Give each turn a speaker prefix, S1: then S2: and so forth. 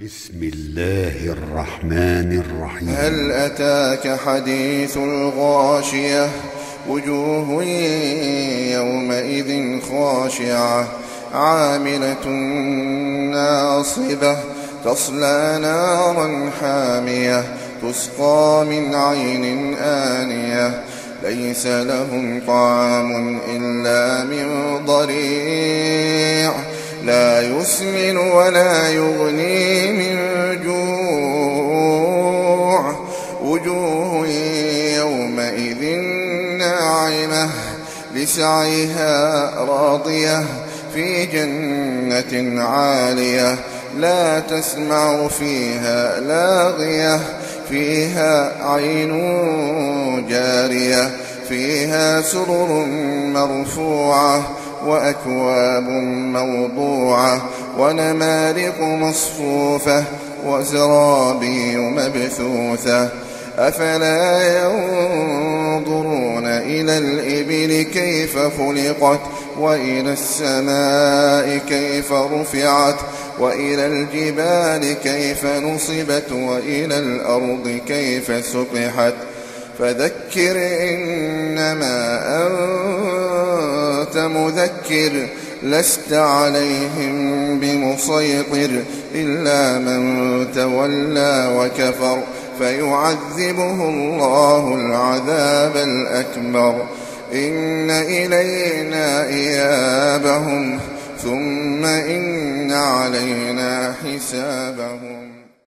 S1: بسم الله الرحمن الرحيم.
S2: هل أتاك حديث الغاشية وجوه يومئذ خاشعة عاملة ناصبة تصلى نارا حامية تسقى من عين آنية ليس لهم طعام إلا من ضريع لا يسمن ولا يغني من جوع وجوه يومئذ ناعمة لسعيها راضية في جنة عالية لا تسمع فيها لاغية فيها عين جارية فيها سرر مرفوعة وأكواب موضوعة ونمارق مصفوفة وزرابي مبثوثة أفلا ينظرون إلى الإبل كيف خلقت وإلى السماء كيف رفعت وإلى الجبال كيف نصبت وإلى الأرض كيف سطحت فذكر إنما أنت مذكر لست عليهم بمسيطر إلا من تولى وكفر فيعذبه الله العذاب الأكبر إن إلينا إيابهم ثم إن علينا حسابهم.